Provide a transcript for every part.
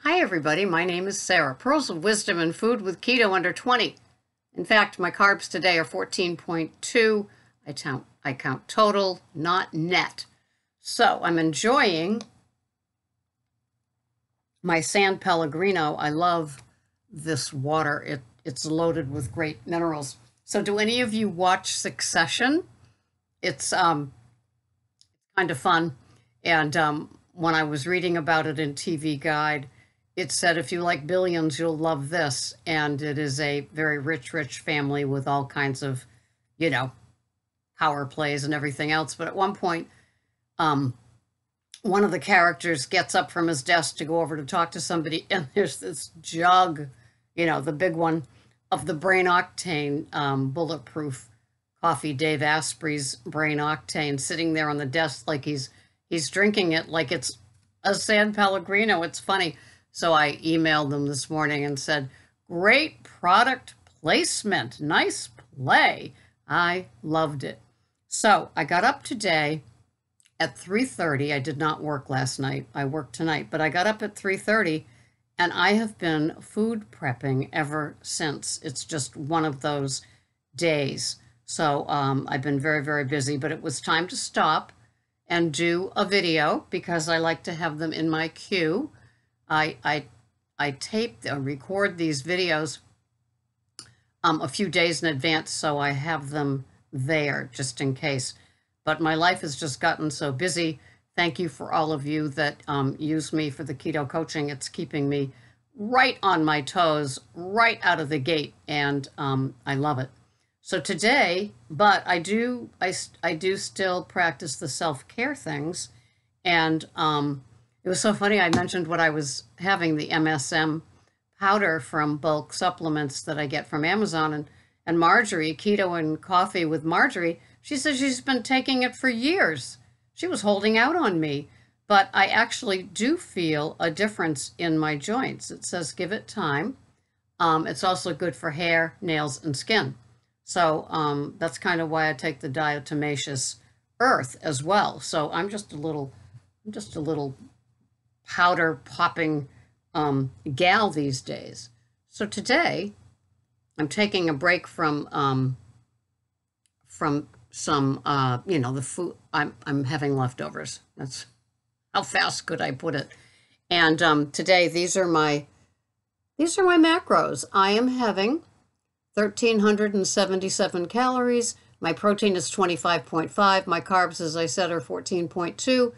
Hi, everybody. My name is Sarah. Pearls of Wisdom and Food with Keto Under 20. In fact, my carbs today are 14.2. I count total, not net. So I'm enjoying my San Pellegrino. I love this water. It's loaded with great minerals. So do any of you watch Succession? It's kind of fun. And when I was reading about it in TV Guide, it said if you like billions, you'll love this. And it is a very rich family with all kinds of, you know, power plays and everything else. But at one point, one of the characters gets up from his desk to go over to talk to somebody, and there's this jug, the big one, of the Brain Octane bulletproof coffee, Dave Asprey's Brain Octane, sitting there on the desk like he's drinking it like it's a San Pellegrino. It's funny. So I emailed them this morning and said, great product placement. Nice play. I loved it. So I got up today at 3:30. I did not work last night. I worked tonight, but I got up at 3:30 and I have been food prepping ever since. It's just one of those days. So I've been very busy, but it was time to stop and do a video because I like to have them in my queue. I tape or record these videos a few days in advance, so I have them there just in case. But my life has just gotten so busy. Thank you for all of you that use me for the keto coaching. It's keeping me right on my toes, right out of the gate, and I love it. So today, but I do still practice the self-care things, and it was so funny. I mentioned what I was having, the MSM powder from bulk supplements that I get from Amazon, and Marjorie, Keto and Coffee with Marjorie, she says she's been taking it for years. She was holding out on me, but I actually do feel a difference in my joints. It says give it time. It's also good for hair, nails, and skin. So that's kind of why I take the diatomaceous earth as well. So I'm just a little powder popping gal these days. So today I'm taking a break from some the food. I'm having leftovers. That's how fast could I put it. And today these are my macros. I am having 1,377 calories. My protein is 25.5. My carbs, as I said, are 14.2.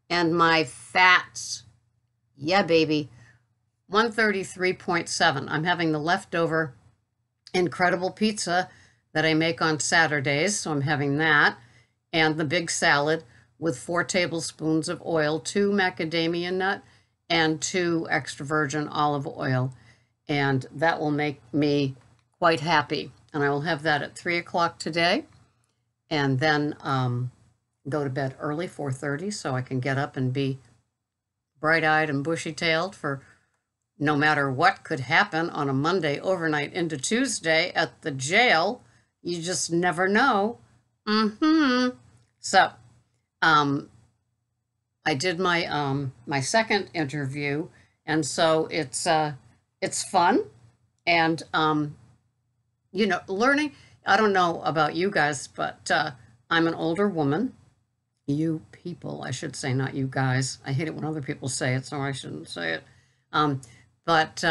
And my fats, yeah, baby, 133.7. I'm having the leftover incredible pizza that I make on Saturdays, so I'm having that, and the big salad with 4 tablespoons of oil, 2 macadamia nut, and 2 extra virgin olive oil, and that will make me quite happy. And I will have that at 3 o'clock today, and then go to bed early, 4:30, so I can get up and be bright-eyed and bushy-tailed for no matter what could happen on a Monday overnight into Tuesday at the jail. You just never know. So I did my second interview, and so it's fun, and learning. I don't know about you guys, but I'm an older woman. You people, I should say, not you guys. I hate it when other people say it, so I shouldn't say it. But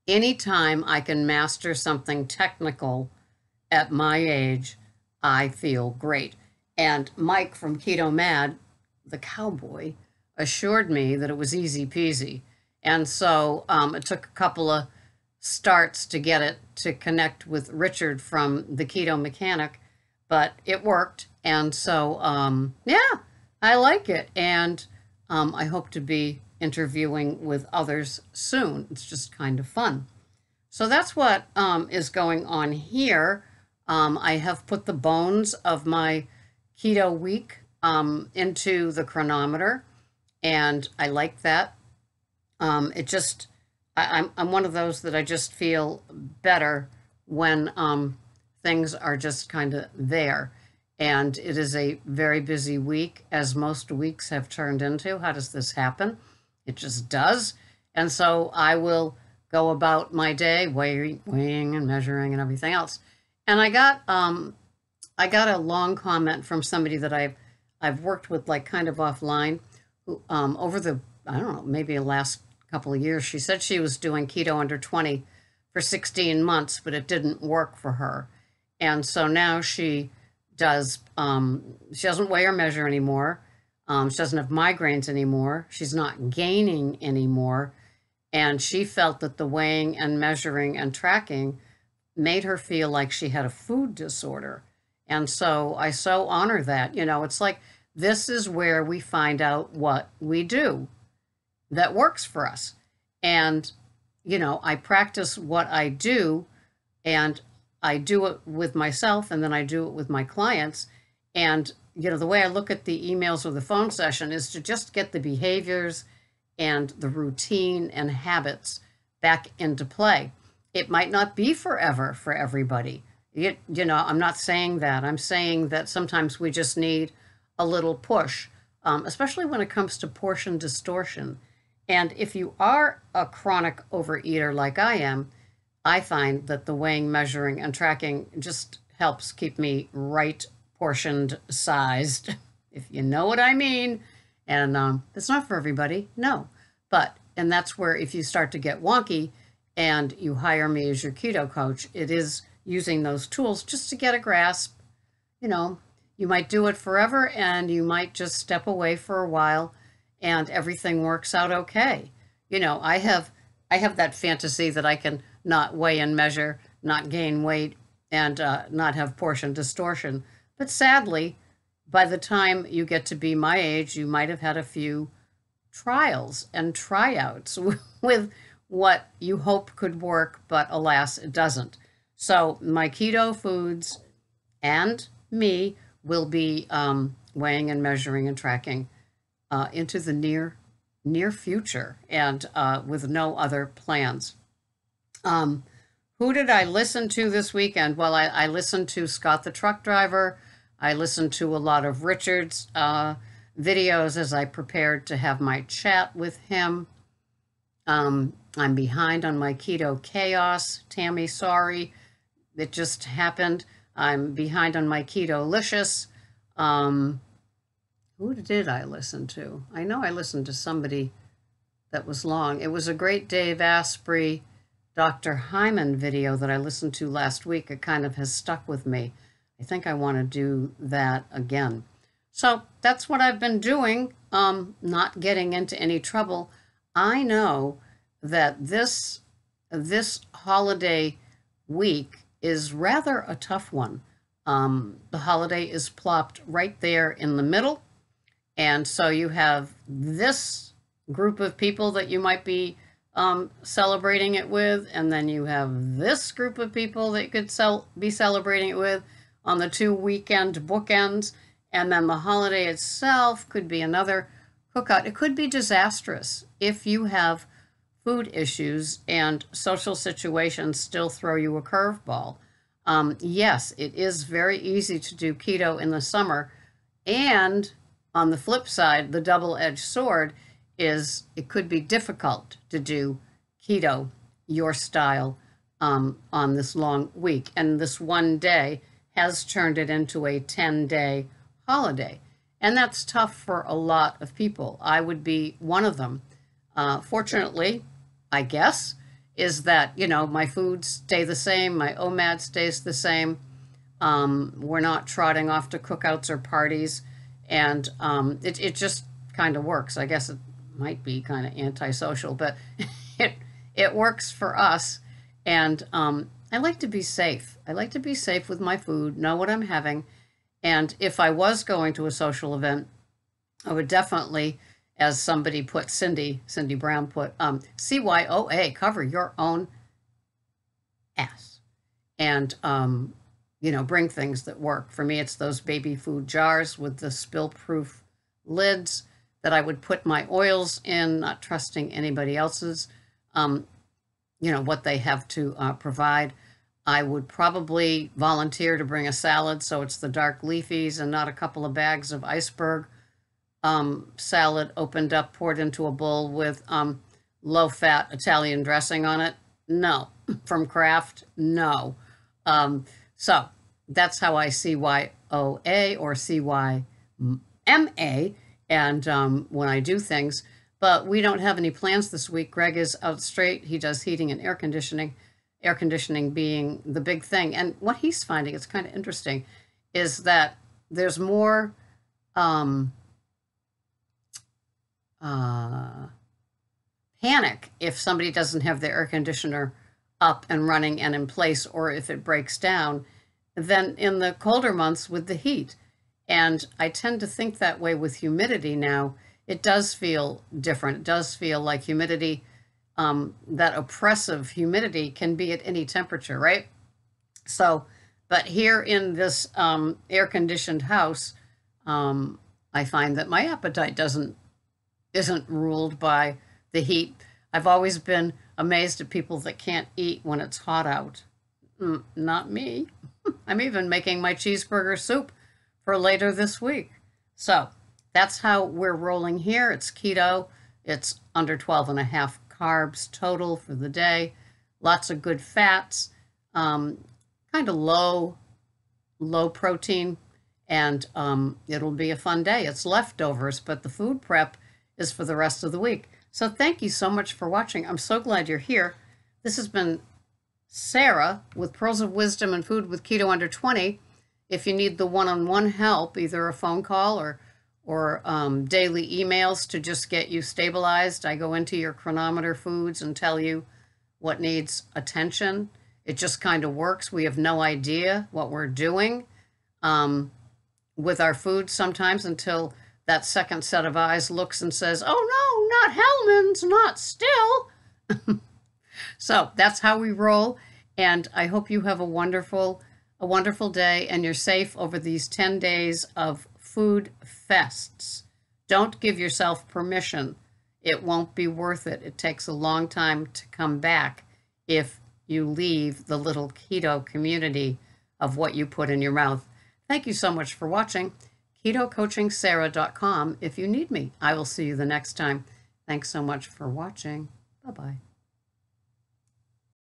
anytime I can master something technical at my age, I feel great. And Mike from Keto Mad, the cowboy, assured me that it was easy peasy. And so it took a couple of starts to get it to connect with Richard from the Keto Mechanic, but it worked. And so, yeah, I like it. And I hope to be interviewing with others soon. It's just kind of fun. So that's what is going on here. I have put the bones of my keto week into the chronometer, and I like that. I'm one of those that I just feel better when things are just kind of there. And it is a very busy week, as most weeks have turned into. How does this happen? It just does. And so I will go about my day weighing and measuring and everything else. And I got a long comment from somebody that I've worked with, like, kind of offline, who over the, I don't know, maybe the last couple of years. She said she was doing keto under 20 for 16 months, but it didn't work for her. And so now she doesn't weigh or measure anymore. She doesn't have migraines anymore. She's not gaining anymore. And she felt that the weighing and measuring and tracking made her feel like she had a food disorder. And so I so honor that. It's like, this is where we find out what we do that works for us. And, I practice what I do, and I do it with myself, and then I do it with my clients. And, the way I look at the emails or the phone session is to just get the behaviors and the routine and habits back into play. It might not be forever for everybody. I'm not saying that. I'm saying that sometimes we just need a little push, especially when it comes to portion distortion. And if you are a chronic overeater like I am, I find that the weighing, measuring, and tracking just helps keep me right portioned sized, if you know what I mean. And it's not for everybody, no. And that's where, if you start to get wonky and you hire me as your keto coach, it is using those tools just to get a grasp. You might do it forever, and you might just step away for a while, and everything works out okay. I have that fantasy that I can not weigh and measure, not gain weight, and not have portion distortion. But sadly, by the time you get to be my age, you might have had a few trials and tryouts with what you hope could work, but alas, it doesn't. So my keto foods and me will be weighing and measuring and tracking into the near future, and with no other plans. Who did I listen to this weekend? Well, I listened to Scott the truck driver. I listened to a lot of Richard's videos as I prepared to have my chat with him. I'm behind on my keto chaos. Tammy, sorry. It just happened. I'm behind on my keto-licious. Who did I listen to? I know I listened to somebody that was long. It was a great Dave Asprey, Dr. Hyman video that I listened to last week. It kind of has stuck with me. I think I want to do that again. So that's what I've been doing, not getting into any trouble. I know that this holiday week is rather a tough one. The holiday is plopped right there in the middle. And so you have this group of people that you might be celebrating it with, and then you have this group of people that you could be celebrating it with on the 2 weekend bookends, and then the holiday itself could be another cookout. It could be disastrous if you have food issues and social situations still throw you a curveball. Yes, it is very easy to do keto in the summer, and on the flip side, the double-edged sword is it could be difficult to do keto, your style, on this long week. And this one day has turned it into a 10-day holiday. And that's tough for a lot of people. I would be one of them. Fortunately, I guess, is that, my foods stay the same, my OMAD stays the same. We're not trotting off to cookouts or parties, and it just kind of works. I guess it might be kind of antisocial, but it works for us. And I like to be safe. I like to be safe with my food, know what I'm having. And if I was going to a social event, I would definitely, as somebody put, Cindy Brown put, CYOA, cover your own ass. And, bring things that work. For me, it's those baby food jars with the spill-proof lids that I would put my oils in, not trusting anybody else's, what they have to provide. I would probably volunteer to bring a salad, so it's the dark leafies and not a couple of bags of iceberg salad opened up, poured into a bowl with low-fat Italian dressing on it? No. From Kraft? No. So that's how I CYOA or CYMA, and when I do things. But we don't have any plans this week. Greg is out straight. He does heating and air conditioning being the big thing. And what he's finding, it's kind of interesting, is that there's more panic if somebody doesn't have their air conditioner up and running and in place, or if it breaks down, than in the colder months with the heat. And I tend to think that way with humidity now. It does feel different. It does feel like humidity, that oppressive humidity can be at any temperature, right? So, but here in this air-conditioned house, I find that my appetite isn't ruled by the heat. I've always been amazed at people that can't eat when it's hot out. Not me. I'm even making my cheeseburger soup for later this week. So that's how we're rolling here. It's keto. It's under 12.5 carbs total for the day. Lots of good fats, kind of low protein, and it'll be a fun day. It's leftovers, but the food prep is for the rest of the week. So thank you so much for watching. I'm so glad you're here. This has been Sarah with Pearls of Wisdom and Food with Keto Under 20. If you need the one-on-one help, either a phone call or daily emails to just get you stabilized, I go into your chronometer foods and tell you what needs attention. It just kind of works. We have no idea what we're doing with our food sometimes until that second set of eyes looks and says, oh no, not Hellman's, not still. So that's how we roll. And I hope you have a wonderful day and you're safe over these 10 days of food fests. Don't give yourself permission. It won't be worth it. It takes a long time to come back if you leave the little keto community of what you put in your mouth. Thank you so much for watching. KetoCoachingSarah.com if you need me. I will see you the next time. Thanks so much for watching. Bye-bye.